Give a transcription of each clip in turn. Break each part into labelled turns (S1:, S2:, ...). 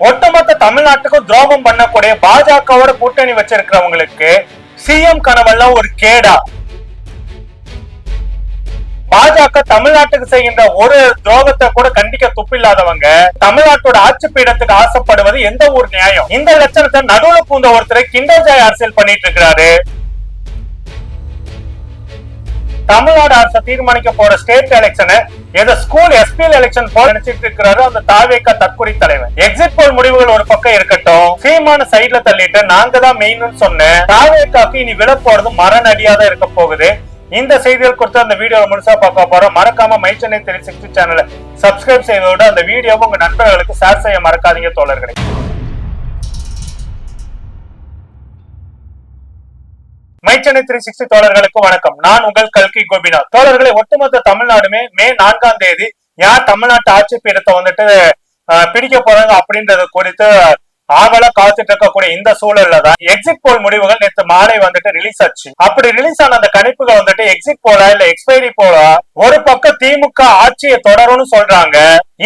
S1: ஒட்டுமொத்த தமிழ்நாட்டுக்கும் துரோகம் பண்ணக்கூடிய பாஜகவோட கூட்டணி வச்சிருக்கிறவங்களுக்கு சிஎம் கனவெல்லாம் ஒரு கேடா? பாஜக தமிழ்நாட்டுக்கு செய்கின்ற ஒரு துரோகத்தை கூட கண்டிக்க துப்பில்லாதவங்க தமிழ்நாட்டோட ஆட்சி பீடத்துக்கு ஆசைப்படுவது எந்த ஒரு நியாயம்? இந்த லட்சணத்தை நடுவுல பூந்த ஒருத்தர் கிண்டர்ஜாய் அரசியல் பண்ணிட்டு இருக்கிறாரு. தமிழ்நாடு அரசு தீர்மானிக்க போற ஸ்டேட் எலெக்ஷன் ஏதோ ஸ்கூல் எஸ்பிஎல் எலெக்ஷன் போல நினைச்சிட்டு இருக்கிறாரு அந்த தாவேகா தற்கொலை தலைவர். எக்ஸிட் போல் முடிவுகள் ஒரு பக்கம் இருக்கட்டும், சீமான சைட்ல தள்ளிட்டு நாங்க தான் மெயின் சொன்ன தாவேகாக்கு இனி விழ போறது மரணடியாதான் இருக்க போகுது. இந்த செய்திகள் குறித்து அந்த வீடியோவை முழுசா பார்க்க போறோம். மறக்காம மை சென்னை 360 சேனலை சப்ஸ்கிரைப் செய்வதோடு அந்த வீடியோவை உங்க நண்பர்களுக்கு ஷேர் செய்ய மறக்காதீங்க தோழர்களே. மை சென்னை 360 தோழர்களுக்கு வணக்கம். நான் உங்கள் கல்கி கோபிநாத். தோழர்களை, ஒட்டுமொத்த தமிழ்நாடுமே மே 4ஆம் தேதி யார் தமிழ்நாட்டு ஆட்சி பீடத்தை வந்துட்டு பிடிக்க போறாங்க அப்படின்றது குறித்து ஆவலா காத்துட்டு இருக்கக்கூடிய இந்த சூழல்ல தான் எக்ஸிட் போல் முடிவுகள் நேற்று மாலை வந்துட்டு ரிலீஸ் ஆச்சு. அப்படி ரிலீஸ் ஆன அந்த கணிப்புகள் வந்துட்டு எக்ஸிட் போலா இல்ல எக்ஸ்பைரி போலா? ஒரு பக்கம் திமுக ஆட்சியை தொடரும்னு சொல்றாங்க,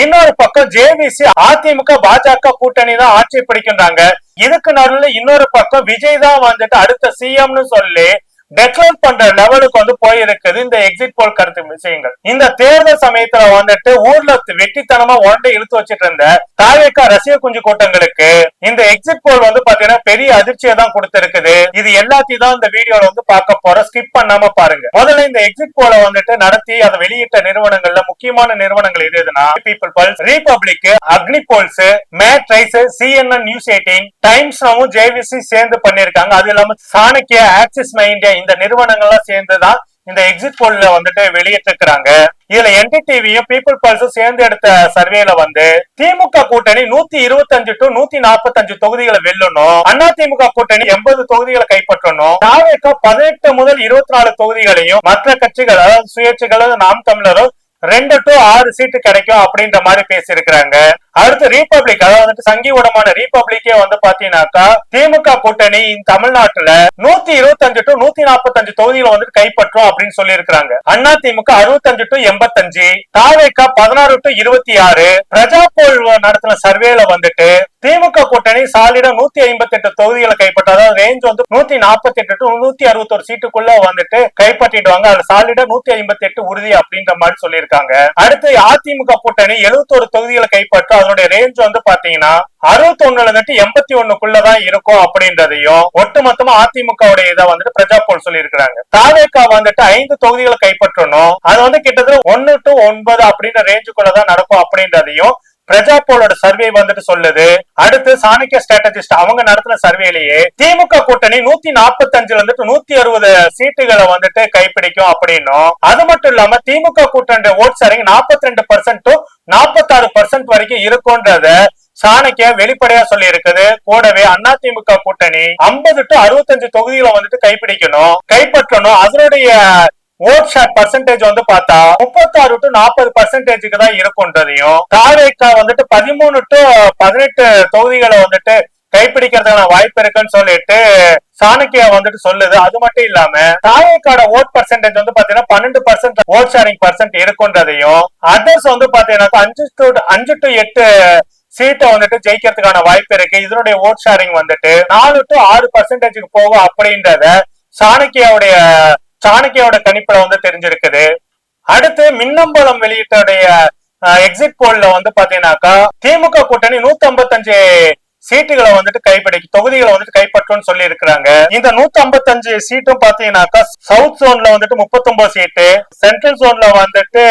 S1: இன்னொரு பக்கம் ஜேவிசி அதிமுக பாஜக கூட்டணி தான் ஆட்சியை பிடிக்கின்றாங்க. இதுக்கு நடுவுல இன்னொரு பக்கம் விஜய் தான் வந்துட்டு அடுத்த சிஎம்னு சொல்லி டெக்ளேர் பண்ற லெவலுக்கு வந்து போயிருக்குது இந்த எக்ஸிட் போல் கருத்து விஷயங்கள். இந்த தேர்தல் சமயத்துல வந்துட்டு ஊர்ல வெட்டித்தனமா உடனே இழுத்து வச்சிட்டு இருந்த தாவேகா ரசிக குஞ்சு கூட்டங்களுக்கு இந்த எக்ஸிட் போல் வந்து பாத்தீங்கன்னா பெரிய அதிர்ச்சியை தான் கொடுத்திருக்குது. இது எல்லாத்தையும் தான் இந்த வீடியோல வந்து பார்க்க போற, ஸ்கிப் பண்ணாம பாருங்க. முதல்ல இந்த எக்ஸிட் போல வந்துட்டு நடத்தி அதை வெளியிட்ட நிறுவனங்கள்ல முக்கியமான நிறுவனங்கள் எதுனா people pulse, republic, Agni polls, matrize, CNN news 18, times now JVC சேர்ந்து பண்ணிருக்காங்க. அது இல்லாம சாணக்கிய, ஆக்சிஸ் மை இந்தியா இந்த நிறுவனங்கள்லாம் சேர்ந்துதான் இந்த எக்ஸிட் போல்ல வந்துட்டு வெளியிட்டிருக்கிறாங்க. இதுல NDTVயும் பீப்புள் பல்ஸும் சேர்ந்து எடுத்த சர்வேல வந்து திமுக கூட்டணி 125 to 145 தொகுதிகளை வெல்லணும், அதிமுக கூட்டணி 80 தொகுதிகளை கைப்பற்றணும், தாவேகா 18 முதல் 24 தொகுதிகளையும், மற்ற கட்சிகள் அதாவது சுயேட்சைகள் நாம் தமிழரும் 2 to 6 சீட்டு கிடைக்கும் அப்படின்ற மாதிரி பேசியிருக்கிறாங்க. அடுத்து ரிபப்ளிக், அதாவது சங்கிவிடமான ரிபப்ளிக்கே வந்து பாத்தீங்கன்னாக்கா திமுக கூட்டணி தமிழ்நாட்டுல 125 to 145 தொகுதிகளை வந்துட்டு கைப்பற்றும் அப்படின்னு சொல்லி இருக்கிறாங்க. AIADMK 65 to 85, TVK 16 to 26. பிரஜா போல் நடத்தின சர்வேல வந்துட்டு திமுக கூட்டணி சாலிடா 158 தொகுதிகளை கைப்பற்ற, அதாவது ரேஞ்ச் வந்து 148 to 161 சீட்டுக்குள்ள வந்துட்டு கைப்பற்றிடுவாங்க. அதுல சாலிடா 158 உறுதி அப்படின்ற மாதிரி சொல்லியிருக்காங்க. அடுத்து அதிமுக கூட்டணி 71 தொகுதிகளை கைப்பற்ற, அதனுடைய ரேஞ்ச் வந்து பாத்தீங்கன்னா 61ல இருந்து 81க்குள்ளதான் இருக்கும் அப்படின்றதையும் ஒட்டுமொத்தமா அதிமுகவுடைய இதை வந்துட்டு பிரஜா போல் சொல்லி இருக்கிறாங்க. தாவேகா வந்துட்டு 5 தொகுதிகளை கைப்பற்றணும், அது வந்து கிட்டத்தட்ட 1 to 9 அப்படின்ற ரேஞ்சுக்குள்ளதான் நடக்கும் அப்படின்றதையும் பிரஜா போலோட சர்வே வந்துட்டு சொல்லுது. அடுத்து சாணக்கிய ஸ்ட்ராட்டஜிஸ்ட் அவங்க நடத்தின சர்வேலேயே திமுக கூட்டணி 145ல இருந்துட்டு 160 சீட்டுகளை வந்துட்டு கைப்பிடிக்கும் அப்படின்னும், அது மட்டும் இல்லாம திமுக கூட்டணி ஓட் ஷேரிங் 42% to 46% வரைக்கும் இருக்கும்ன்றத சாணக்கிய வெளிப்படையா சொல்லி இருக்குது. கூடவே அதிமுக கூட்டணி 50 to 65 தொகுதிகளை வந்துட்டு கைப்பற்றணும். அதனுடைய ஓட் ஷேர் பர்சன்டேஜ் வந்து பார்த்தா 36 to 40% தான் இருக்கும்ன்றதையும், தாவேகா வந்துட்டு 13 to 18 தொகுதிகளை வந்துட்டு கைப்பிடிக்கிறதுக்கான வாய்ப்பு இருக்குன்னு சொல்லிட்டு சாணக்கியா வந்துட்டு சொல்லுது. அது மட்டும் இல்லாம தாவேகாவோட ஓட் பர்சன்டேஜ் வந்து பாத்தீங்கன்னா 12% ஓட் ஷேரிங் பர்சன்ட் இருக்குன்றதையும், அதர்ஸ் வந்து பாத்தீங்கன்னா 5 to 8 சீட்டை வந்துட்டு ஜெயிக்கிறதுக்கான வாய்ப்பு இருக்கு. இதனுடைய ஓட் ஷேரிங் வந்துட்டு 4 to 6% போகும் அப்படின்றத சாணக்கியாவோட கணிப்புல வந்து தெரிஞ்சிருக்குது. அடுத்து மின்னம்பலம் வெளியிட்டுடைய எக்ஸிட் போல்ல வந்து பாத்தீங்கன்னாக்கா திமுக கூட்டணி 155 சீட்டுகளை வந்துட்டு தொகுதிகளை வந்துட்டு கைப்பற்றும் சொல்லி இருக்கிறாங்க. இந்த 155 சீட்டும் பாத்தீங்கன்னாக்கா சவுத் ஜோன்ல வந்துட்டு 39 சீட்டு, சென்ட்ரல் ஜோன்ல வந்துட்டு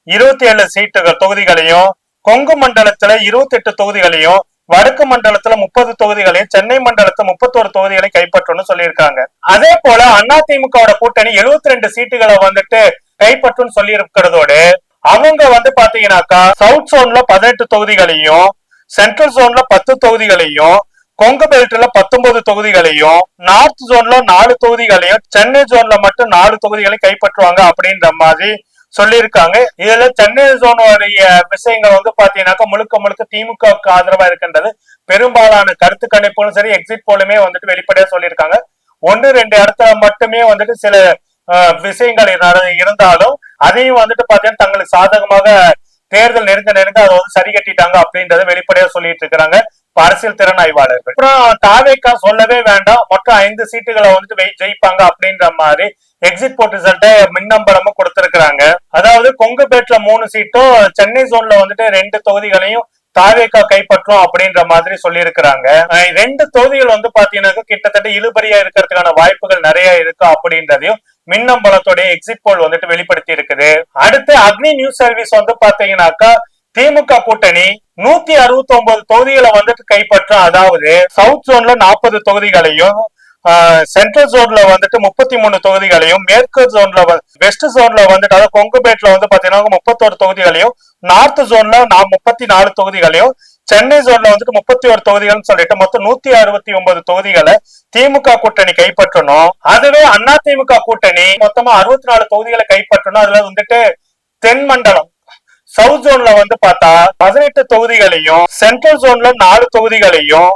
S1: 27 சீட்டுகள் தொகுதிகளையும், கொங்கு மண்டலத்துல 28 தொகுதிகளையும், வடக்கு மண்டலத்துல 30 தொகுதிகளையும், சென்னை மண்டலத்துல 31 தொகுதிகளை கைப்பற்றணும்னு சொல்லியிருக்காங்க. அதே போல அதிமுகவோட கூட்டணி 72 சீட்டுகளை வந்துட்டு கைப்பற்றும் சொல்லி இருக்கிறதோடு அவங்க வந்து பாத்தீங்கன்னாக்கா சவுத் ஜோன்ல 18 தொகுதிகளையும், சென்ட்ரல் ஜோன்ல 10 தொகுதிகளையும், கொங்கு பெல்ட்ல 19 தொகுதிகளையும், நார்த் ஜோன்ல 4 தொகுதிகளையும், சென்னை ஜோன்ல மட்டும் 4 தொகுதிகளை கைப்பற்றுவாங்க அப்படின்ற மாதிரி சொல்லியிருக்காங்க. இதுல சென்னை ஜோனுடைய விஷயங்கள் வந்து பாத்தீங்கன்னாக்கா முழுக்க திமுகவுக்கு ஆதரவா இருக்கின்றது. பெரும்பாலான கருத்து கணிப்புகளும் சரி எக்ஸிட் போலுமே வந்துட்டு வெளிப்படையா சொல்லியிருக்காங்க. 1-2 இடத்துல மட்டுமே வந்துட்டு சில விஷயங்கள் இருந்தாலும் அதையும் வந்துட்டு பாத்தீங்கன்னா தங்களுக்கு சாதகமாக தேர்தல் நெருங்க நெருங்க அதை வந்து சரி கட்டிட்டாங்க அப்படின்றத வெளிப்படையா சொல்லிட்டு இருக்கிறாங்க அரசியல் திறன் ஆய்வாளர்கள். அப்புறம் தாவேக்கா சொல்லவே வேண்டாம், மொத்தம் 5 சீட்டுகளை வந்துட்டு ஜெயிப்பாங்க அப்படின்ற மாதிரி எக்ஸிட் போல் ரிசல்ட்டை மின்னம்பலமும் கொடுத்திருக்கிறாங்க. அதாவது கொங்குபேட்ல 3 சீட்டும், சென்னை ஜோன்ல வந்துட்டு 2 தொகுதிகளையும் தாவேக்கா கைப்பற்றும் அப்படின்ற மாதிரி சொல்லி இருக்கிறாங்க. 2 தொகுதிகள் வந்து பாத்தீங்கன்னா கிட்டத்தட்ட இழுபறியா இருக்கிறதுக்கான வாய்ப்புகள் நிறைய இருக்கு அப்படின்றதையும் மின்னம்பலத்தோடைய எக்ஸிட் போல் வந்துட்டு வெளிப்படுத்தி இருக்குது. அடுத்து அக்னி நியூஸ் சர்வீஸ் வந்து பாத்தீங்கன்னாக்கா திமுக கூட்டணி 169 தொகுதிகளை வந்துட்டு கைப்பற்றும். அதாவது சவுத் ஜோன்ல 40 தொகுதிகளையும், சென்ட்ரல் ஜோன்ல வந்துட்டு 33 தொகுதிகளையும், மேற்கு ஜோன்ல வெஸ்ட் ஜோன்ல வந்துட்டு அதாவது கொங்குபேட்ல வந்து பாத்தீங்கன்னா 31 தொகுதிகளையும், நார்த் ஜோன்ல 34 தொகுதிகளையும், சென்னை ஜோன்ல வந்துட்டு 31 தொகுதிகள் சொல்லிட்டு மொத்தம் 169 தொகுதிகளை திமுக கூட்டணி கைப்பற்றணும். அதுவே அதிமுக கூட்டணி மொத்தமா 64 தொகுதிகளை கைப்பற்றணும். அதுல வந்துட்டு தென் மண்டலம் சவுத் ஜோன்ல வந்து பார்த்தா 18 தொகுதிகளையும், சென்ட்ரல் ஜோன்ல 4 தொகுதிகளையும்,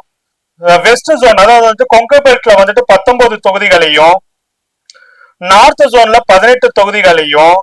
S1: வெஸ்ட் ஜோன் அதாவது வந்து கொங்குபேட்ல வந்துட்டு 19 தொகுதிகளையும், நார்த் ஜோன்ல 18 தொகுதிகளையும்,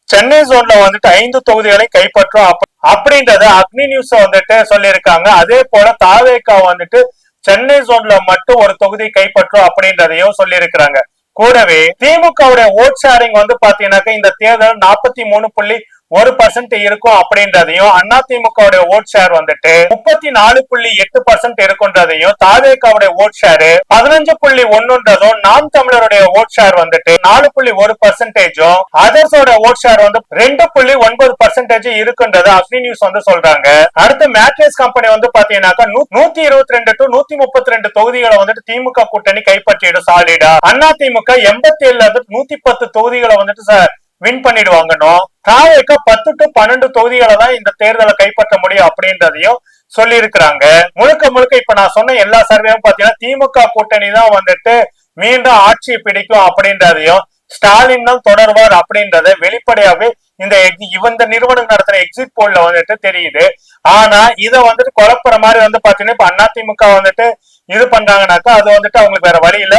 S1: சென்னை ஜோன்ல வந்துட்டு 5 தொகுதிகளையும் கைப்பற்றும் அப்படின்றத அக்னி நியூஸ் வந்துட்டு சொல்லியிருக்காங்க. அதே போல தாவேக்கா வந்துட்டு சென்னை ஜோன்ல மட்டும் ஒரு தொகுதி கைப்பற்றும் அப்படின்றதையும் சொல்லி இருக்கிறாங்க. கூடவே திமுகவுடைய ஓட் ஷேரிங் வந்து பாத்தீங்கன்னாக்க இந்த தேர்தல் 43.1% இருக்கும் அப்படின்றதையும், அதிமுக ஓட் ஷேர் வந்துட்டு 34.8% இருக்குன்றதையும், தாவேக்காவுடைய ஓட் ஷேர் 15.1, நாம் தமிழருடைய ஓட் ஷேர் வந்துட்டு 4.1%, அதர்ஸோட ஓட் ஷேர் வந்து 2.9% இருக்குன்றது அக்னி நியூஸ் வந்து சொல்றாங்க. அடுத்து மேட்ரிக்ஸ் கம்பெனி வந்து பாத்தீங்கன்னாக்கா 122 to 132 தொகுதிகளை வந்துட்டு திமுக கூட்டணி கைப்பற்றிடும் சாலிடா. அதிமுக 87 110 தொகுதிகளை வந்துட்டு வின் பண்ணிடுவாங்கன்னு, தாவேக்கா 10 to 12 தொகுதிகளை தான் இந்த தேர்தலை கைப்பற்ற முடியும் அப்படின்றதையும் சொல்லி இருக்கிறாங்க. முழுக்க முழுக்க இப்ப நான் சொன்ன எல்லா சர்வேயும் பாத்தீங்கன்னா திமுக கூட்டணி தான் வந்துட்டு மீண்டும் ஆட்சியை பிடிக்கும் அப்படின்றதையும், ஸ்டாலின் தான் தொடர்வார் அப்படின்றத வெளிப்படையாவே இந்த நிறுவனம் நடத்துற எக்ஸிட் போல்ல வந்துட்டு தெரியுது. ஆனா இத வந்துட்டு குழப்புற மாதிரி வந்து பாத்தீங்கன்னா இப்ப அதிமுக வந்துட்டு இது பண்றாங்கன்னாக்கா அது வந்துட்டு அவங்களுக்கு வேற வழி இல்ல,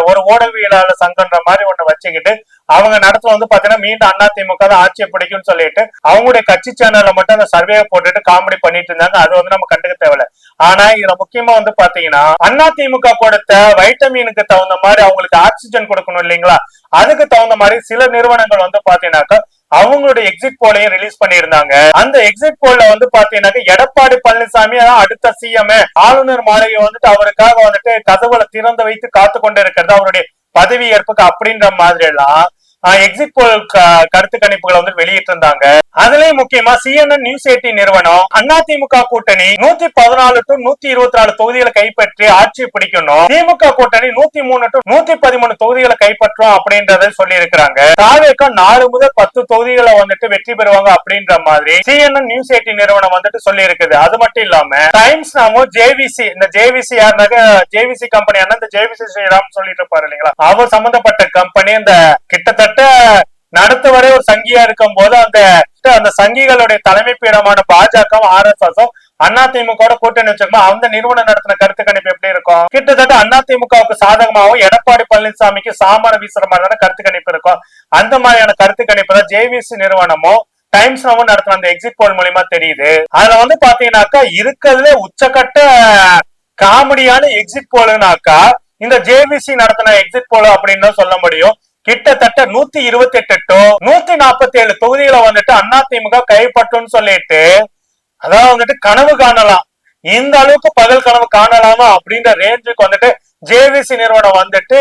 S1: ஒரு ஊடகவியலாளர் சங்கம்ன்ற மாதிரி ஒண்ணு வச்சுக்கிட்டு அவங்க நடத்துல வந்து பாத்தீங்கன்னா மீண்டும் அதிமுக தான் ஆட்சியை பிடிக்கும்னு சொல்லிட்டு அவங்களுடைய கட்சி சேனல்ல மட்டும் அந்த சர்வே போட்டுட்டு காமெடி பண்ணிட்டு இருந்தாங்க. அது வந்து நம்ம கண்டுக்க தேவையில்ல. ஆனா இதுல முக்கியமா வந்து பாத்தீங்கன்னா அதிமுக கொடுத்த வைட்டமினுக்கு தகுந்த மாதிரி அவங்களுக்கு ஆக்சிஜன் கொடுக்கணும் இல்லைங்களா, அதுக்கு தகுந்த மாதிரி சில நிறுவனங்கள் வந்து பாத்தீங்கன்னாக்கா அவங்களுடைய எக்ஸிட் போலையும் ரிலீஸ் பண்ணியிருந்தாங்க. அந்த எக்ஸிட் போல்ல வந்து பாத்தீங்கன்னா எடப்பாடி பழனிசாமி அடுத்த சிஎம், ஆளுநர் மாளிகை வந்துட்டு அவருக்காக வந்துட்டு கதவுகளை திறந்து வைத்து காத்து கொண்டு இருக்கிறது அவருடைய பதவி ஏற்புக்கு அப்படின்ற மாதிரி எல்லாம் எக்ஸிட் போல் கருத்து கணிப்புகளை வந்து வெளியிட்டு இருந்தாங்க. அதுலயும் முக்கியமா CNN நியூஸ் 18 நிறுவனம் அதிமுக கூட்டணி 114 to 124 தொகுதிகளை கைப்பற்றி ஆட்சியை பிடிக்கணும், திமுக கூட்டணி 103 to 113 தொகுதிகளை கைப்பற்றும் அப்படின்றத சொல்லி இருக்கிறாங்க. தாவேக்கா 4 முதல் 10 தொகுதிகளை வந்துட்டு வெற்றி பெறுவாங்க அப்படின்ற மாதிரி CNN நியூஸ் 18 நிறுவனம் வந்துட்டு சொல்லி இருக்குது. அது மட்டும் இல்லாம டைம்ஸ் நாமும் JVC, இந்த JVC யாருனாக்க JVC கம்பெனி இந்த JVC ஸ்ரீராம் சொல்லிட்டு இருப்பாரு இல்லைங்களா, அவர் சம்பந்தப்பட்ட கம்பெனி இந்த கிட்டத்தட்ட நடத்துவரை ஒரு சங்கியா இருக்கும் போது அந்த சங்கிகளுடைய தலைமை பீடமான பாஜக RSS அதிமுக கூட்டணி வச்சிருக்கோம். அந்த நிறுவனம் நடத்தின கருத்து கணிப்பு எப்படி இருக்கும், கிட்டத்தட்ட அதிமுகவுக்கு சாதகமாகவும் எடப்பாடி பழனிசாமிக்கு சாமர வீசுற மாதிரியான கருத்து கணிப்பு இருக்கும். அந்த மாதிரியான கருத்து கணிப்பு தான் JVC நிறுவனமும் டைம்ஸ் நடத்துற அந்த எக்ஸிட் போல் மூலியமா தெரியுது. அதுல வந்து பாத்தீங்கன்னாக்கா இருக்கிறதுல உச்சக்கட்ட காமெடியான எக்ஸிட் போலுனாக்கா இந்த JVC நடத்தின எக்ஸிட் போல் அப்படின்னு சொல்ல முடியும். கிட்டத்தட்ட 128 to 147 தொகுதிகளை வந்துட்டு அதிமுக கைப்பற்றும் சொல்லிட்டு அதாவது வந்துட்டு கனவு காணலாம், இந்த அளவுக்கு பகல் கனவு காணலாமா அப்படின்ற ரேஞ்சுக்கு வந்துட்டு JVC நிறுவனம் வந்துட்டு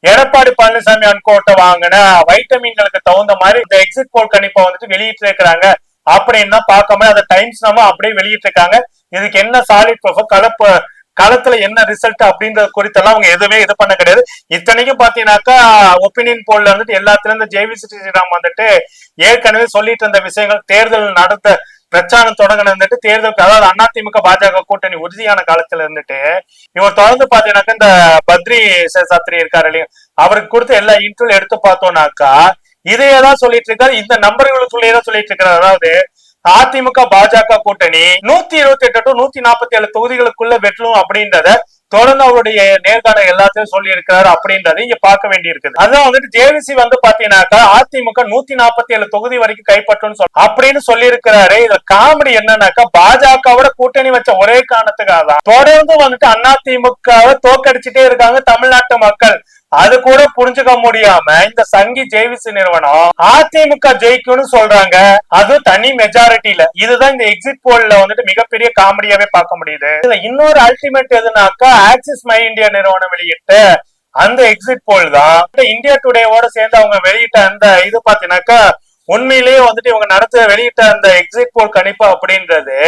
S1: எடப்பாடி பழனிசாமி அன்கோட்டை வாங்கின வைட்டமின்களுக்கு தகுந்த மாதிரி இந்த எக்ஸிட் போல் கணிப்பை வந்துட்டு வெளியிட்டு இருக்கிறாங்க அப்படின்னு தான் பார்க்காம அதை டைம்ஸ் அப்படியே வெளியிட்டு இருக்காங்க. இதுக்கு என்ன சாலிட் ப்ரூஃப் களத்துல என்ன ரிசல்ட் அப்படின்றது குறித்தெல்லாம் அவங்க எதுவுமே இது பண்ண கிடையாது. இத்தனைக்கும் பாத்தீங்கன்னாக்கா ஒப்பீனியன் போல்ல வந்துட்டு எல்லாத்துல இருந்து JVC ஸ்ரீராம் வந்துட்டு ஏற்கனவே சொல்லிட்டு இருந்த விஷயங்கள் தேர்தல் நடத்த பிரச்சாரம் தொடங்கினது தேர்தலுக்கு, அதாவது அதிமுக பாஜக கூட்டணி உறுதியான காலத்துல இருந்துட்டு இவர் தொடர்ந்து பாத்தீங்கன்னாக்கா இந்த பத்ரி சேஷாத்ரி இருக்காரு இல்லையா, அவருக்கு கொடுத்த எல்லா இன்டர்வியூ எடுத்து பார்த்தோம்னாக்கா இதையேதான் சொல்லிட்டு இருக்காரு, இந்த நம்பர்களுக்குள்ளேதான் சொல்லிட்டு இருக்காரு. அதாவது அதிமுக பாஜக கூட்டணி 128 to 147 தொகுதிகளுக்குள்ள வெற்றணும் அப்படின்றத தொடர்ந்து அவருடைய நேர்காணல் எல்லாத்தையும் சொல்லி இருக்கிறாரு அப்படின்றத இங்க பார்க்க வேண்டி இருக்குது. அதான் வந்துட்டு ஜேவிசி வந்து பாத்தீங்கன்னாக்கா அதிமுக 147 தொகுதி வரைக்கும் கைப்பற்றும் அப்படின்னு சொல்லி இருக்கிறாரு. இதுல காமெடி என்னன்னாக்கா பாஜகவோட கூட்டணி வச்ச ஒரே காரணத்துக்காக தான் தொடர்ந்து வந்துட்டு அதிமுகவை தோக்கடிச்சுட்டே இருக்காங்க தமிழ்நாட்டு மக்கள். அது கூட புரிஞ்சுக்க முடியாம இந்த சங்கி ஜேவிசி நிறுவனம் அதிமுக ஜெயிக்கும்னு சொல்றாங்க, அது தனி மெஜாரிட்டியில. இதுதான் இந்த எக்ஸிட் போல்ல வந்துட்டு மிகப்பெரிய காமெடியாவே பார்க்க முடியுது. இதுல இன்னொரு அல்டிமேட் எதுனாக்கா ஆக்சிஸ் மை இந்தியா நிறுவனம் வெளியிட்ட அந்த எக்ஸிட் போல் தான் இந்தியா டுடேவோட சேர்ந்து அவங்க வெளியிட்ட அந்த இது பாத்தீங்கன்னாக்கா உண்மையிலேயே வந்துட்டு இவங்க வெளியிட்ட அந்த எக்ஸிட் போல் கணிப்பு அப்படின்றது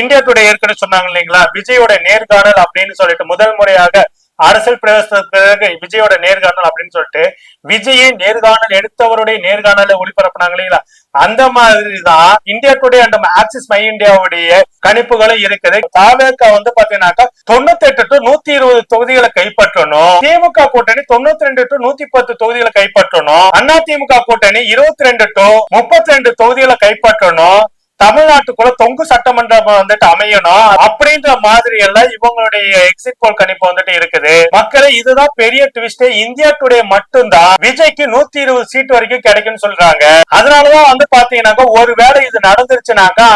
S1: இந்தியா டுடே ஏற்கனவே சொன்னாங்க இல்லைங்களா, விஜயோட நேர்காணல் அப்படின்னு சொல்லிட்டு முதல் முறையாக அரசியல் பிரவேசத்துக்கு விஜயோட நேர்காணல் அப்படின்னு சொல்லிட்டு விஜயை நேர்காணல் எடுத்தவருடைய நேர்காணல ஒளிபரப்புனாங்க இல்லைங்களா, அந்த மாதிரிதான் India today and axis my இந்தியாவுடைய கணிப்புகளும் இருக்குது. தாவேகா வந்து பாத்தீங்கன்னாக்கா 98 to 120 தொகுதிகளை கைப்பற்றணும், திமுக கூட்டணி 92 to 110 தொகுதிகளை கைப்பற்றணும், அதிமுக கூட்டணி 22 to 32 தொகுதிகளை கைப்பற்றணும், தமிழ்நாட்டுக்குள்ள தொங்கு சட்டமன்றம் வந்துட்டு அமையணும் அப்படின்ற மாதிரி எல்லாம் இவங்களுடைய எக்ஸிட் போல் கணிப்பு வந்துட்டு இருக்குது. மக்களே இதுதான் பெரிய ட்விஸ்ட். இந்தியா டுடே மட்டும்தான் விஜய்க்கு 120 சீட் வரைக்கும் கிடைக்கும்னு சொல்றாங்க. அதனாலதான் வந்து பாத்தீங்கன்னாக்கா ஒருவேளை இது நடந்துருச்சுனாக்கா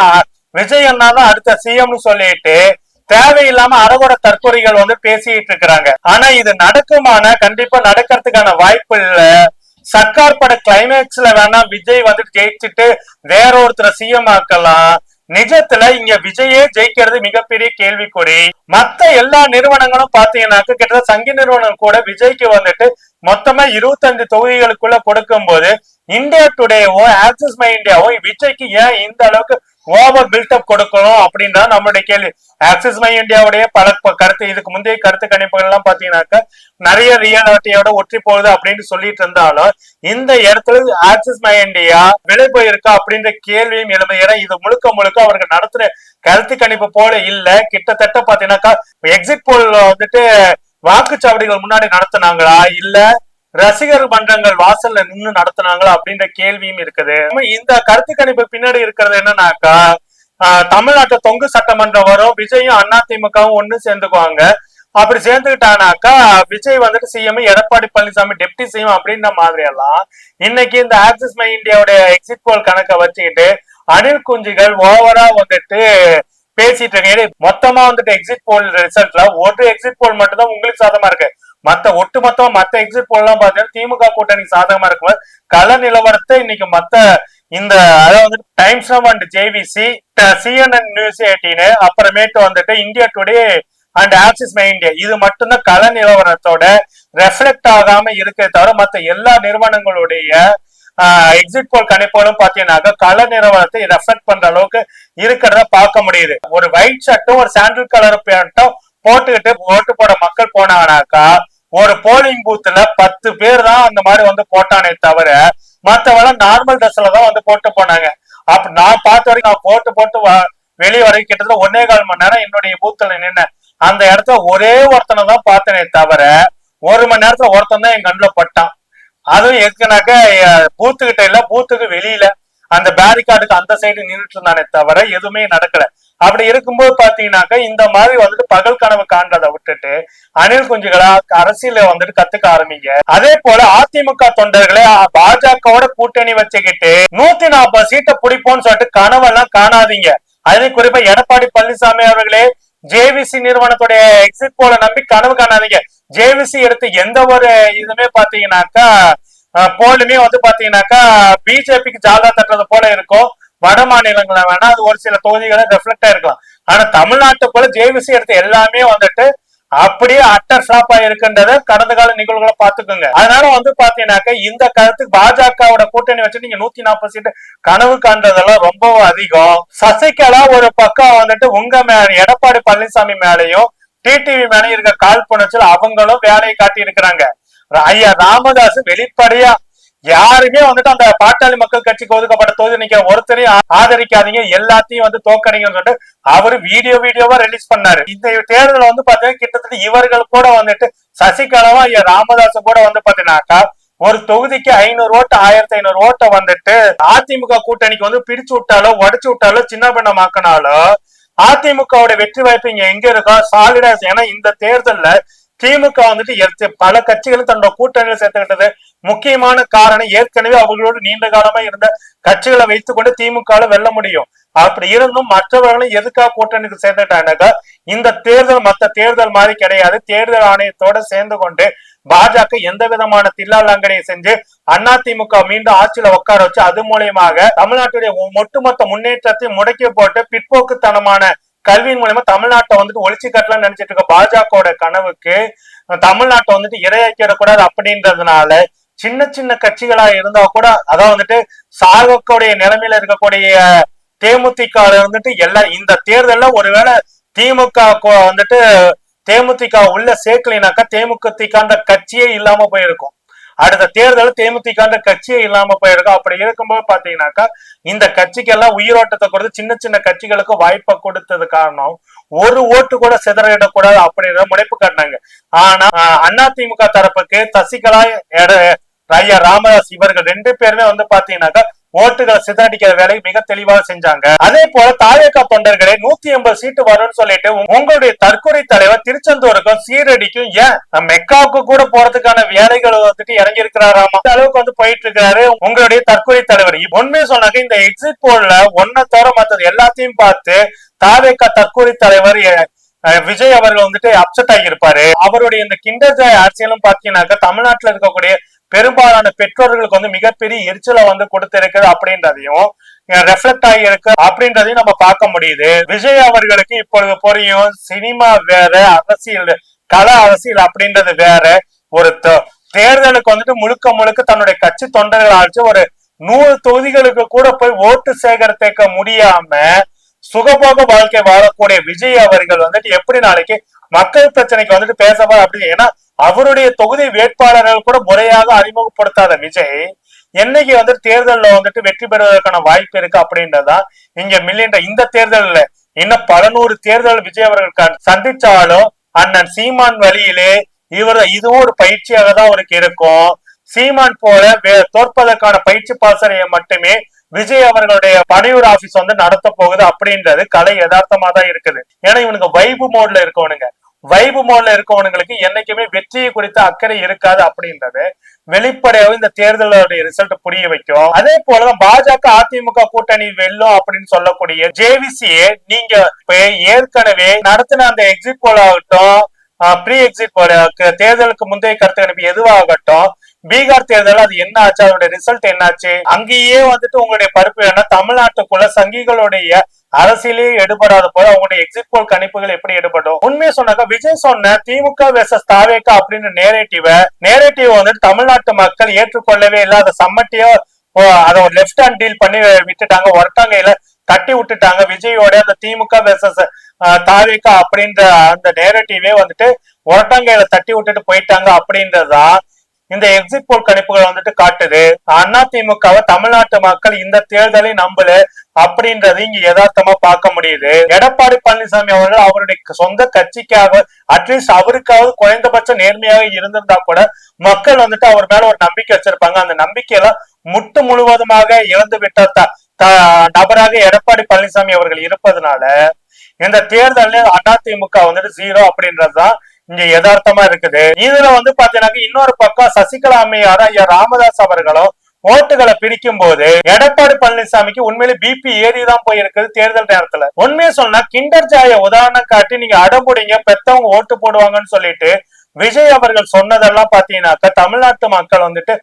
S1: விஜய் அண்ணா தான் அடுத்த சிஎம்னு சொல்லிட்டு தேவையில்லாம அரகோட தற்கொலைகள் வந்து பேசிட்டு இருக்கிறாங்க. ஆனா இது நடக்குமான கண்டிப்பா நடக்கிறதுக்கான வாய்ப்பு இல்ல. சர்க்கார் பட கிளைமேக்ஸ்ல வேணா விஜய் வந்துட்டு ஜெயிச்சுட்டு வேற ஒருத்தர் சிஎம் ஆக்கலாம். நிஜத்துல இங்க விஜயே ஜெயிக்கிறது மிகப்பெரிய கேள்விக்குறி. மத்த எல்லா நிறுவனங்களும் பாத்தீங்கன்னாக்க கிட்டத்தட்ட சங்கி நிறுவனம் கூட விஜய்க்கு வந்துட்டு மொத்தமா 25 தொகுதிகளுக்குள்ள கொடுக்கும் போது இந்தியா டுடேவோ ஆக்சிஸ் மை இந்தியாவோ விஜய்க்கு ஏன் இந்த அளவுக்கு ஓவர் பில்டப் கொடுக்கணும் அப்படின்றா நம்மளுடைய கேள்வி. ஆக்சிஸ் மை இந்தியாவுடைய பல கருத்து இதுக்கு முந்தைய கருத்து கணிப்புகள் எல்லாம் பாத்தீங்கன்னாக்கா நிறைய ரியாலிட்டியோட ஒற்றி போகுது அப்படின்னு சொல்லிட்டு இருந்தாலும் இந்த இடத்துல ஆக்சிஸ் மை இந்தியா விலை போயிருக்கா அப்படின்ற கேள்வியும் எழுது. ஏன்னா இது முழுக்க முழுக்க அவர்கள் நடத்துற கருத்து கணிப்பு போல இல்ல. கிட்டத்தட்ட பாத்தீங்கன்னாக்கா எக்ஸிட் போல் வந்துட்டு வாக்குச்சாவடிகள் முன்னாடி நடத்தினாங்களா இல்ல ரசிகர் மன்றங்கள் வாசல்ல நின்று நடத்தினாங்களா அப்படின்ற கேள்வியும் இருக்குது. இந்த கருத்து கணிப்பு பின்னாடி இருக்கிறது என்னன்னாக்கா தமிழ்நாட்டு தொங்கு சட்டமன்றம் வரும், விஜயும் அதிமுகவும் ஒண்ணு சேர்ந்துக்குவாங்க. அப்படி சேர்ந்துக்கிட்டானாக்கா விஜய் வந்துட்டு CM, Edappadi Palaniswami deputy CM அப்படின்ற மாதிரி எல்லாம் இன்னைக்கு இந்த ஆக்சிஸ் மை இந்தியாவுடைய எக்ஸிட் போல் கணக்கை வச்சுக்கிட்டு அணில் குஞ்சுகள் ஓவரா வந்துட்டு பேசிட்டு இருக்க. மொத்தமா வந்துட்டு எக்ஸிட் போல் ரிசல்ட்ல ஒரு எக்ஸிட் போல் மட்டும் தான் உங்களுக்கு சாதகமா இருக்கு. ஒட்டுமொத்தமா மத்த எக்ஸிட் போல் எல்லாம் பாத்தீங்கன்னா திமுக கூட்டணி சாதகமா இருக்கும்போது கள நிலவரத்தை இன்னைக்கு மத்த இந்த அதாவது times and JVC, CNN news 18 அப்புறமேட்டு வந்துட்டு India today and axis my India இது மட்டும்தான் கள நிலவரத்தோட ரெஃப்ளெக்ட் ஆகாம இருக்க தவிர மத்த எல்லா நிறுவனங்களுடைய எக்ஸிட் போல் கணிப்புகளும் பாத்தீங்கன்னாக்கா கள நிலவரத்தை ரெஃப்ளெக்ட் பண்ற அளவுக்கு இருக்கிறத பார்க்க முடியுது. ஒரு ஒயிட் ஷர்ட்டும் ஒரு சாண்டில் கலர் பேண்ட்டும் போட்டுக்கிட்டு ஓட்டு போட மக்கள் போனாங்கனாக்கா ஒரு போலிங் பூத்துல 10 பேர் தான் அந்த மாதிரி வந்து போட்டானே தவிர மத்தவெல்லாம் நார்மல் ட்ரெஸ்ல தான் வந்து போட்டு போனாங்க. அப்ப நான் பார்த்த வரைக்கும் நான் போட்டு வெளியே வரைக்கும் கிட்டத்தட்ட 1.25 மணி நேரம் என்னுடைய பூத்துல நின்று அந்த இடத்துல ஒரே ஒருத்தனை தான் பார்த்தனே தவிர 1 மணி நேரத்துல ஒருத்தன் தான் என் கண்ணுல பட்டான். அதுவும் எதுக்குனாக்க பூத்துக்கிட்ட இல்ல, பூத்துக்கு வெளியில அந்த பேரிகார்டுக்கு அந்த சைடு நின்றுட்டு இருந்தானே தவிர எதுவுமே நடக்கல. அப்படி இருக்கும்போது பாத்தீங்கன்னாக்க இந்த மாதிரி வந்துட்டு பகல் கனவு காண்றதை விட்டுட்டு அணில் குஞ்சுகளா அரசியல வந்துட்டு கத்துக்க ஆரம்பிங்க. அதே போல அதிமுக தொண்டர்களே பாஜகவோட கூட்டணி வச்சுக்கிட்டு 140 சீட்டை பிடிப்போம்னு சொல்லிட்டு கனவெல்லாம் காணாதீங்க. அதே குறிப்பா எடப்பாடி பழனிசாமி அவர்களே ஜேவிசி நிறுவனத்துடைய எக்ஸிட் போல நம்பி கனவு காணாதீங்க. ஜேவிசி எடுத்து எந்த ஒரு இதுமே பாத்தீங்கன்னாக்கா போலுமே வந்து பாத்தீங்கன்னாக்கா பிஜேபிக்கு ஜாதா தட்டுறது போல இருக்கும். வட மாநிலங்களை வேணா அது ஒரு சில தொகுதிகளை ரெஃப்ளெக்டா இருக்கலாம். ஆனா தமிழ்நாட்டுக்குள்ள ஜேவிசி எடுத்த எல்லாமே வந்துட்டு அப்படியே அட்டர் ஷாப்பா இருக்குன்றத கடந்த கால நிகழ்வுகளை பாத்துக்கோங்க. அதனால வந்து பாத்தீங்கன்னாக்க இந்த கருத்துக்கு பாஜகவோட கூட்டணி வச்சு நீங்க 140 சீட்டு கனவு காண்றதெல்லாம் ரொம்ப அதிகம். சசிகலா ஒரு பக்கம் வந்துட்டு உங்க மேல எடப்பாடி பழனிசாமி மேலையும் டிடிவி மேலையும் இருக்க காழ்ப்புணர்ச்சியில் அவங்களும் வேலையை காட்டி இருக்கிறாங்க. ஐயா ராமதாஸ் வெளிப்படையா யாருமே வந்துட்டு அந்த பாட்டாளி மக்கள் கட்சிக்கு ஒதுக்கப்பட்ட தொகுதி நிக்கிற ஒருத்தரையும் ஆதரிக்காதீங்க, எல்லாத்தையும் வந்து தோக்கடிங்கன்னு சொல்லிட்டு அவரு வீடியோவா ரிலீஸ் பண்ணாரு. இந்த தேர்தல் வந்து பாத்தீங்கன்னா கிட்டத்தட்ட இவர்கள் கூட வந்துட்டு சசிகலாவும் ஐயா ராமதாஸ் கூட வந்து பாத்தீங்கன்னாக்கா ஒரு தொகுதிக்கு 500 ஓட்டு 1500 ஓட்டை வந்துட்டு அதிமுக கூட்டணிக்கு வந்து பிரிச்சு விட்டாலோ உடைச்சு விட்டாலோ சின்ன பின்னமாக்கினாலோ அதிமுகவுடைய வெற்றி வாய்ப்பு இங்க எங்க இருக்கோ சாலிடா. ஏன்னா இந்த தேர்தல்ல திமுக வந்துட்டு பல கட்சிகளும் தன்னோட கூட்டணியில சேர்த்துக்கிட்டது முக்கியமான காரணம் ஏற்கனவே அவர்களோடு நீண்ட காலமா இருந்த கட்சிகளை வைத்துக்கொண்டு திமுக வெல்ல முடியும். அப்படி இருந்தும் மற்றவர்களும் எதுக்காக கூட்டணிக்கு சேர்ந்துட்டாங்கன்னாக்கா இந்த தேர்தல் மற்ற தேர்தல் மாதிரி கிடையாது. தேர்தல் ஆணையத்தோட சேர்ந்து கொண்டு பாஜக எந்த விதமான தில்லாலங்கடியை செஞ்சு அதிமுக மீண்டும் ஆட்சியில உட்கார வச்சு அது மூலியமாக தமிழ்நாட்டுடைய ஒட்டுமொத்த முன்னேற்றத்தை முடக்கி போட்டு பிற்போக்குத்தனமான கல்வியின் மூலமா தமிழ்நாட்டை வந்துட்டு ஒழிச்சு கட்டலாம்னு நினைச்சிட்டு இருக்க பாஜகவோட கனவுக்கு தமிழ்நாட்டை வந்துட்டு இரையாக்கிடக்கூடாது அப்படின்றதுனால சின்ன சின்ன கட்சிகளா இருந்தா கூட அதான் வந்துட்டு சாகக்கூடிய நிலைமையில இருக்கக்கூடிய தேமுதிக வந்துட்டு எல்லா இந்த தேர்தல்ல ஒருவேளை திமுக வந்துட்டு தேமுதிக உள்ள சேர்க்கலினாக்கா தேமுதிக கட்சியே இல்லாம போயிருக்கும். அடுத்த தேர்தல் தேமுதிக கட்சியே இல்லாம போயிருக்கும். அப்படி இருக்கும்போது பாத்தீங்கன்னாக்கா இந்த கட்சிக்கு எல்லாம் உயிரோட்டத்தை கொடுத்து சின்ன சின்ன கட்சிகளுக்கு வாய்ப்பை கொடுத்தது காரணம் ஒரு ஓட்டு கூட சிதறிடக்கூடாது அப்படின்ற முனைப்பு காட்டினாங்க. ஆனா அதிமுக தரப்புக்கு சசிகலா ஐயா ராமதாஸ் இவர்கள் 2 பேருமே வந்து பாத்தீங்கன்னாக்கா ஓட்டுகளை சிதறடிக்கிற வேலையை மிக தெளிவாக செஞ்சாங்க. அதே போல தாவேகா தொண்டர்களே 180 சீட்டு வரும்னு சொல்லிட்டு உங்களுடைய தற்கொலை தலைவர் திருச்செந்தூருக்கும் சீரடிக்கும் ஏன் மெக்காவுக்கு கூட போறதுக்கான வேலைகள் வந்துட்டு இறங்கி இருக்கிறாராமா அளவுக்கு வந்து போயிட்டு இருக்காரு உங்களுடைய தற்கொலை தலைவர். உண்மையை சொன்னாக்க இந்த எக்ஸிட் போல்ல ஒன்ன தவிர மற்றது எல்லாத்தையும் பார்த்து தாவேகா தற்கொலை தலைவர் விஜய் அவர்கள் வந்துட்டு அப்செட் ஆகி இருப்பாரு. அவருடைய இந்த கிண்டர் ஜாய் அரசியலும் பாத்தீங்கன்னாக்க தமிழ்நாட்டுல இருக்கக்கூடிய பெரும்பாலான பெற்றோர்களுக்கு வந்து மிகப்பெரிய எரிச்சலை வந்து கொடுத்திருக்குது அப்படின்றதையும் ரெஃப்ளெக்ட் ஆகி இருக்கு அப்படின்றதையும் நம்ம பார்க்க முடியுது. விஜய் அவர்களுக்கு இப்பொழுது புரியும் சினிமா வேற அரசியல் கல அரசியல் அப்படின்றது வேற. ஒரு தேர்தலுக்கு வந்துட்டு முழுக்க முழுக்க தன்னுடைய கட்சி தொண்டர்கள் ஆச்சு ஒரு 100 தொகுதிகளுக்கு கூட போய் ஓட்டு சேகரிக்க முடியாம சுகபோக வாழ்க்கை வாழக்கூடிய விஜய் அவர்கள் வந்துட்டு எப்படி நாளைக்கு மக்கள் பிரச்சனைக்கு வந்துட்டு பேசவார் அப்படின்னு. ஏன்னா அவருடைய தொகுதி வேட்பாளர்கள் கூட முறையாக அறிமுகப்படுத்தாத விஜய் என்னைக்கு வந்து தேர்தலில் வந்துட்டு வெற்றி பெறுவதற்கான வாய்ப்பு இருக்கு அப்படின்றதான் இங்க மில்லியன் இந்த தேர்தலில் இன்னும் 100 தேர்தல் விஜய் அவர்கள் சந்திச்சாலும் அண்ணன் சீமான் வழியிலே இதுவும் ஒரு பயிற்சியாக தான் அவருக்கு இருக்கும். சீமான் போல தோற்பதற்கான பயிற்சி பாசறையை மட்டுமே விஜய் அவர்களுடைய படையூர் ஆபீஸ் வந்து நடத்த போகுது அப்படின்றது கலை யதார்த்தமா தான் இருக்குது. ஏன்னா இவனுக்கு வைபு மோட்ல இருக்கவனுங்க வைபு மோட்ல இருக்கவனுங்களுக்கு என்னைக்குமே வெற்றியை குறித்த அக்கறை இருக்காது அப்படின்றது வெளிப்படையாக இந்த தேர்தலுடைய ரிசல்ட் புரிய வைக்கும். அதே போலதான் பாஜக அதிமுக கூட்டணி வெல்லும் அப்படின்னு சொல்லக்கூடிய ஜேவிசியை நீங்க ஏற்கனவே நடத்தின அந்த எக்ஸிட் போல் ஆகட்டும் ப்ரீ எக்ஸிட் போல் தேர்தலுக்கு முந்தைய கருத்து கணிப்பு எதுவாகட்டும் பீகார் தேர்தல் அது என்ன ஆச்சு அதோட ரிசல்ட் என்னாச்சு அங்கேயே வந்துட்டு உங்களுடைய பருப்பு வேணா தமிழ்நாட்டுக்குள்ள சங்கிகளுடைய அரசியலே எடுபடாத போது அவங்களுடைய எக்ஸிட் போல் கணிப்புகள் எப்படி எடுபடும். உண்மையை சொன்னாக்க விஜய் சொன்ன திமுக வெர்சஸ் தாவேகா அப்படின்னு நேரேட்டிவ் வந்துட்டு தமிழ்நாட்டு மக்கள் ஏற்றுக்கொள்ளவே இல்லை. அதை சம்மட்டியோ அதை ஒரு லெப்ட் ஹேண்ட் டீல் பண்ணி விட்டுட்டாங்க. ஒருத்தங்கையில தட்டி விட்டுட்டாங்க. விஜயோட அந்த திமுக வெர்சஸ் தாவேகா அப்படின்ற அந்த நேரேட்டிவே வந்துட்டு ஒரட்டங்கையில தட்டி விட்டுட்டு போயிட்டாங்க அப்படின்றதா இந்த எக்ஸிட் போல் கணிப்புகள் வந்துட்டு காட்டுது. அதிமுகவை தமிழ்நாட்டு மக்கள் இந்த தேர்தலை நம்பல அப்படின்றது இங்க யதார்த்தமா பார்க்க முடியுது. எடப்பாடி பழனிசாமி அவர்கள் அவருடைய சொந்த கட்சிக்காக அட்லீஸ்ட் அவருக்காவது குறைந்தபட்ச நேர்மையாக இருந்திருந்தா கூட மக்கள் வந்துட்டு அவர் மேல ஒரு நம்பிக்கை வச்சிருப்பாங்க. அந்த நம்பிக்கையெல்லாம் முட்டு முழுவதுமாக இழந்து விட்ட நபராக எடப்பாடி பழனிசாமி அவர்கள் இருப்பதனால இந்த தேர்தலில் அதிமுக வந்துட்டு 0 அப்படின்றதுதான் இங்க யதார்த்தமா இருக்குது. இதுல வந்து பாத்தீங்கன்னா இன்னொரு பக்கம் சசிகலா அம்மையார் ஐயா ராமதாஸ் அவர்களும் ஓட்டுகளை பிடிக்கும் போது எடப்பாடி பழனிசாமிக்கு உண்மையிலே பிபி ஏறிதான் போயிருக்குது. தேர்தல் நேரத்துல உண்மையை சொன்னா கிண்டர் ஜாய உதாரணம் காட்டி நீங்க அடம்புடிங்க பெத்தவங்க ஓட்டு போடுவாங்கன்னு சொல்லிட்டு விஜய் அவர்கள் சொன்னதெல்லாம் பாத்தீங்கன்னாக்கா தமிழ்நாட்டு மக்கள் வந்துட்டு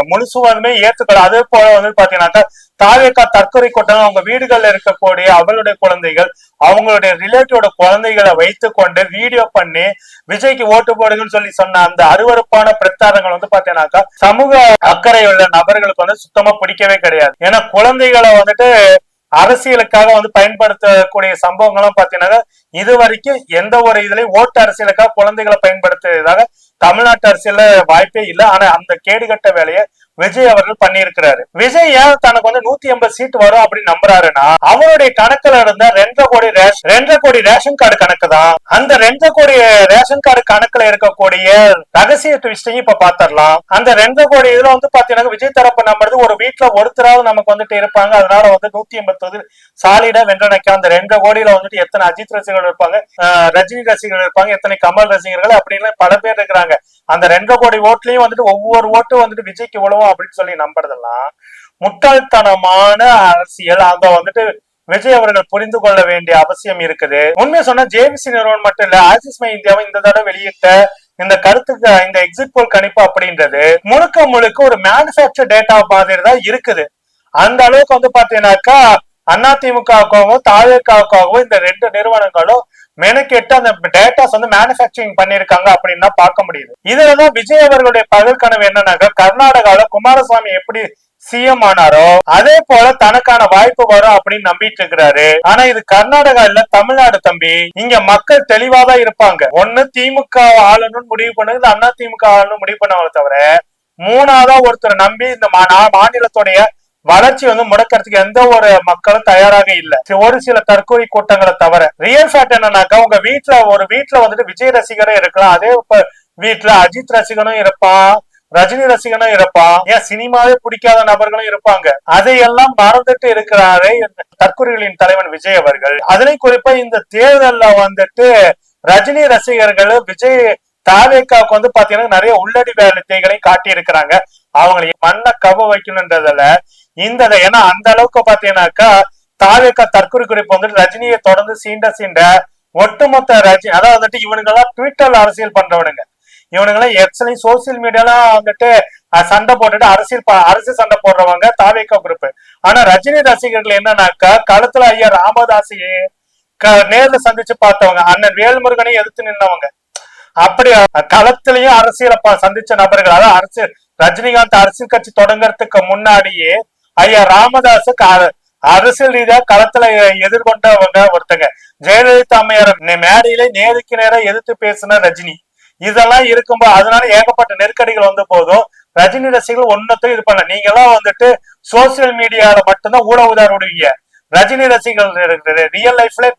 S1: முழுசுவதுமே ஏற்றுக்கலாம். அதே போல வந்து பாத்தீங்கன்னாக்கா தாவேகா தற்கொலை கொட்டணும் அவங்க வீடுகள்ல இருக்கக்கூடிய அவளுடைய குழந்தைகள் அவங்களுடைய ரிலேட்டிவோட குழந்தைகளை வைத்து கொண்டு வீடியோ பண்ணி விஜய்க்கு ஓட்டு போடுங்கன்னு சொல்லி சொன்ன அந்த அருவருப்பான பிரச்சாரங்கள் வந்து பாத்தீங்கன்னாக்கா சமூக அக்கறை உள்ள நபர்களுக்கு வந்து சுத்தமா பிடிக்கவே கிடையாது. ஏன்னா குழந்தைகளை வந்துட்டு அரசியலுக்காக வந்து பயன்படுத்தக்கூடிய சம்பவங்களும் பாத்தீங்கன்னா இது வரைக்கும் எந்த ஒரு இதுலயும் ஓட்டு அரசியலுக்காக குழந்தைகளை பயன்படுத்துறதாக தமிழ்நாட்டு அரசியல்ல வாய்ப்பே இல்லை. ஆனா அந்த கேடுகட்ட வேலையை விஜய் அவர்கள் பண்ணியிருக்கிறாரு. விஜய் ஏன் தனக்கு 180 சீட் வரும் அப்படின்னு நம்புறாருன்னா, அவருடைய கணக்குல இருந்த 2.5 கோடி ரேஷன் கார்டு கணக்கு தான். அந்த 2 கோடி ரேஷன் கார்டு கணக்குல இருக்கக்கூடிய ரகசிய ட்விஸ்டையும் இப்ப பாத்திரலாம். அந்த 2 கோடி இதுல பாத்தீங்கன்னா விஜய் தரப்பு நம்புறது ஒரு வீட்டுல ஒருத்தராவது நமக்கு இருப்பாங்க. அதனால 180 சாலிடா வென்றனைக்க அந்த 2 கோடியில எத்தனை அஜித் ரசிகர்கள் இருப்பாங்க, ரஜினி ரசிகர்கள் இருப்பாங்க, எத்தனை கமல் ரசிகர்கள் அப்படின்னு பல பேர் இருக்கிறாங்க. அந்த 2 கோடி ஓட்டுலயும் ஒவ்வொரு ஓட்டு விஜய்க்கு விழுவும் அப்படின்னு சொல்லி நம்புறதெல்லாம் முட்டாள்தனமான அரசியல். அங்க விஜய் அவர்கள் புரிந்து கொள்ள வேண்டிய அவசியம் இருக்குது. உண்மையை சொன்னா ஜேபிசி நிறுவனம் மட்டும் இல்ல, ஆக்சிஸ் மை இந்தியாவை இந்த தடவை வெளியிட்ட இந்த கருத்துக்கு இந்த எக்ஸிட் போல் கணிப்பு அப்படின்றது முழுக்க ஒரு மேனுபேக்சர் டேட்டா மாதிரி தான் இருக்குது. அந்த அளவுக்கு பாத்தீங்கன்னாக்கா அதிமுகவுக்காகவும் தாவேக்காவுக்காகவும் இந்த 2 நிறுவனங்களும் மெனக்கெட்டு அந்த டேட்டாஸ் மேனுபேக்சரிங் பண்ணிருக்காங்க அப்படின்னு தான் பார்க்க முடியுது. இதுலதான் விஜய் அவர்களுடைய பகல் கனவு என்னன்னாக்கா, கர்நாடகால குமாரசாமி எப்படி சிஎம் ஆனாரோ அதே போல தனக்கான வாய்ப்பு வரும் அப்படின்னு நம்பிட்டு இருக்கிறாரு. ஆனா இது கர்நாடகா இல்ல, தமிழ்நாடு தம்பி. இங்க மக்கள் தெளிவாதான் இருப்பாங்க. ஒண்ணு திமுக ஆளணும்னு முடிவு பண்ணுது, அண்ணா திமுக ஆளணும் முடிவு பண்ணவங்களை தவிர மூணாவதா ஒருத்தர் நம்பி இந்த மாநிலத்துடைய வளர்ச்சி முடக்கிறதுக்கு எந்த ஒரு மக்களும் தயாராக இல்ல, ஒரு சில தற்கொலை கூட்டங்களை தவிர. ரியல் ஃபேக்ட் என்னன்னாக்கா, உங்க ஒரு வீட்டுல விஜய் ரசிகரும் இருக்கலாம், அதே வீட்டுல அஜித் ரசிகனும் இருப்பான், ரஜினி ரசிகனும் இருப்பான், ஏன் சினிமாவே பிடிக்காத நபர்களும் இருப்பாங்க. அதையெல்லாம் மறந்துட்டு இருக்கிறாரே தற்கொலைகளின் தலைவன் விஜய் அவர்கள். அதுலயும் குறிப்பா இந்த தேர்தல்ல ரஜினி ரசிகர்கள் விஜய் தாவேக்காவுக்கு பாத்தீங்கன்னா நிறைய உள்ளடி வேலைகளையும் காட்டி இருக்கிறாங்க. அவங்களை மண்ண கவ வைக்கணும்ன்றதுல ஏன்னா அந்த அளவுக்கு பாத்தீங்கன்னாக்கா தாவேக்கா தற்கொலை குறிப்பு ரஜினியை தொடர்ந்து சீண்ட ஒட்டுமொத்த ரஜினி, அதாவது இவனுங்கெல்லாம் ட்விட்டர்ல அரசியல் பண்றவனுங்க, இவனுங்கெல்லாம் எக்ஸ்லையும் சோசியல் மீடியாலாம் சண்டை போட்டுட்டு அரசியல் சண்டை போடுறவங்க தாவேக்கா குரூப். ஆனா ரஜினி ரசிகர்கள் என்னன்னாக்கா களத்துல ஐயா ராமதாசியே நேர்ல சந்திச்சு பார்த்தவங்க, அண்ணன் வேல்முருகனையும் எதிர்த்து நின்றவங்க, அப்படி களத்திலையும் அரசியலை சந்திச்ச நபர்கள். அதாவது அரசியல் ரஜினிகாந்த் அரசியல் கட்சி தொடங்கறதுக்கு முன்னாடியே ஐயா ராமதாஸுக்கு அரசியல் ரீதியா களத்துல எதிர்கொண்டவங்க ஒருத்தங்க. ஜெயலலிதா அம்மையார் மேடையில நேருக்கு நேரம் எதிர்த்து பேசின ரஜினி. இதெல்லாம் இருக்கும்போது அதனால ஏகப்பட்ட நெருக்கடிகள் போதும். ரஜினி ரசிகர்கள் ஒன்னத்தையும் இது பண்ணல. நீங்க எல்லாம் சோசியல் மீடியால மட்டும்தான் ஊடகத்தார் விடுவீங்க. ரஜினி ரசிகர்கள் ரியல் லைஃப்ல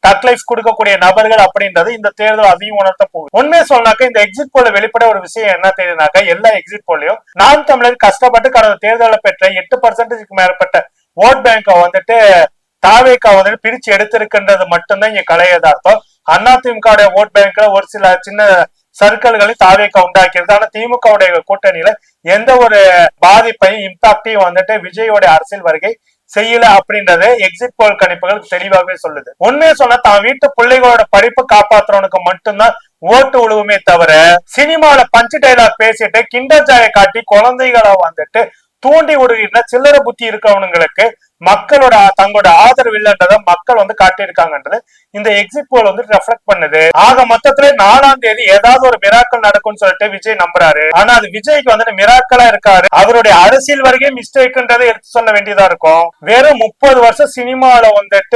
S1: டக் லைஃப் கொடுக்கக்கூடிய நபர்கள் அப்படின்றது இந்த தேர்தல் அதையும் உணர்த்த போகுது. உண்மையை சொன்னாக்க இந்த எக்ஸிட் போல வெளிப்பட ஒரு விஷயம் என்ன தெரியுதுனாக்கா, எல்லா எக்ஸிட் போலையும் நாம் தமிழர் கஷ்டப்பட்டு கடந்த தேர்தலில் பெற்ற 8% மேற்பட்ட ஓட் பேங்கை தாவேக்கா பிரிச்சு எடுத்திருக்கின்றது மட்டும்தான் இங்க கலையதார்த்தம். அதிமுக ஓட் பேங்க்ல ஒரு சில சின்ன சர்க்கிள்களை தாவேக்கா உண்டாக்கிறது. ஆனா திமுக கூட்டணியில எந்த ஒரு பாதிப்பையும் இம்பாக்டையும் விஜயோட அரசியல் வருகை செய்யல அப்படின்றது எக்ஸிட் போல் கணிப்புகள் தெளிவாகவே சொல்லுது. உண்மையை சொன்னா தான் வீட்டு பிள்ளைகளோட படிப்பு காப்பாத்துறவனுக்கு மட்டும்தான் ஓட்டு உழுவுமே தவிர சினிமாவில பஞ்சு டைலாக் பேசிட்டு கிண்டர் ஜாயை காட்டி குழந்தைகளை தூண்டி விடுகின்ற சில்லற புத்தி இருக்கவனுங்களுக்கு மக்களோட தங்களோட ஆதரவு இல்லைன்றத மக்கள் காட்டியிருக்காங்கன்றது இந்த எக்ஸிட் போல் ரெஃப்ளெக்ட் பண்ணுது. ஆக மொத்தத்துல 4ஆம் தேதி ஏதாவது ஒரு மிராக்கள் நடக்கும்னு சொல்லிட்டு விஜய் நம்புறாரு. ஆனா அது விஜய்க்கு மிராக்களா இருக்காரு. அவருடைய அரசியல் வரைக்கும் மிஸ்டேக்ன்றதை எடுத்து சொல்ல வேண்டியதா இருக்கும். வெறும் 30 வருஷம் சினிமாவில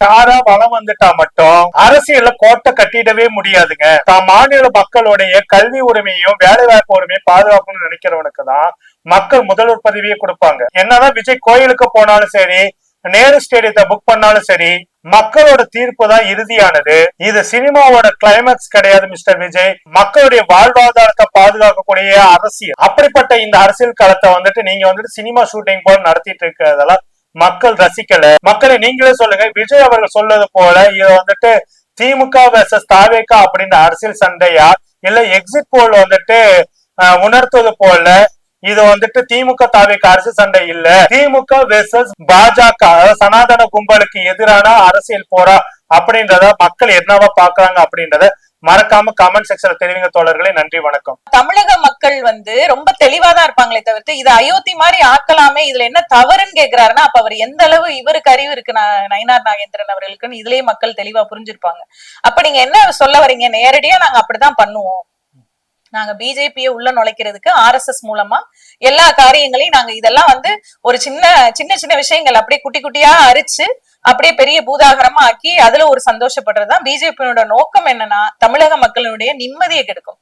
S1: தாரா வளம் வந்துட்டா மட்டும் அரசியல்ல கோட்டை கட்டிடவே முடியாதுங்க. தான் மாநில மக்களுடைய கல்வி உரிமையும் வேலை வாய்ப்பு உரிமையும் பாதுகாக்கணும்னு நினைக்கிறவனுக்கு தான் மக்கள் முதல்வர் பதவியை கொடுப்பாங்க. என்னதான் விஜய் கோயிலுக்கு போனாலும் சரி, நேரு ஸ்டேடியத்தை புக் பண்ணாலும் சரி, மக்களோட தீர்ப்பு தான் இறுதியானது. இது சினிமாவோட கிளைமேக்ஸ் கிடையாது மிஸ்டர் விஜய். மக்களுடைய வாழ்வாதாரத்தை பாதுகாக்கக்கூடிய அரசியல். அப்படிப்பட்ட இந்த அரசியல் களத்தை நீங்க சினிமா ஷூட்டிங் போல நடத்திட்டு இருக்கிறதெல்லாம் மக்கள் ரசிக்கல. மக்களை நீங்களே சொல்லுங்க. விஜய் அவர்கள் சொல்றது போல இது திமுக வெர்சஸ் தாவேக்கா அப்படின்ற அரசியல் சண்டையா, இல்ல எக்ஸிட் போல் உணர்த்துவது போல இது திமுக தாவேக்கா அரசியல் சண்டை இல்ல, திமுக வெர்சஸ் பாஜக சனாதன கும்பலுக்கு எதிரான அரசியல் போரா அப்படின்றத மக்கள் என்னவா பாக்குறாங்க அப்படின்றத மறக்காம கமெண்ட் செக்ஷன்ல தெரிவிங்க தோழர்களே. நன்றி, வணக்கம்.
S2: தமிழக மக்கள் ரொம்ப தெளிவாதான் இருப்பாங்களே தவிர்த்து இதை அயோத்தி மாதிரி ஆக்கலாமே, இதுல என்ன தவறுன்னு கேக்குறாருன்னா அப்ப அவர் எந்த அளவு இவருக்கு அறிவு இருக்கு நயினார் நாகேந்திரன் அவர்களுக்குன்னு இதுலயே மக்கள் தெளிவா புரிஞ்சிருப்பாங்க. அப்ப நீங்க என்ன சொல்ல வரீங்க? நேரடியா நாங்க அப்படிதான் பண்ணுவோம், நாங்க பிஜேபியை உள்ள நுழைக்கிறதுக்கு RSS மூலமா எல்லா காரியங்களையும் நாங்க இதெல்லாம் ஒரு சின்ன சின்ன சின்ன விஷயங்கள் அப்படியே குட்டி குட்டியா அரிச்சு அப்படியே பெரிய பூதாகரமா ஆக்கி அதுல ஒரு சந்தோஷப்படுறதுதான் பிஜேபியோட நோக்கம். என்னன்னா தமிழக மக்களுடைய நிம்மதியை கெடுக்கும்.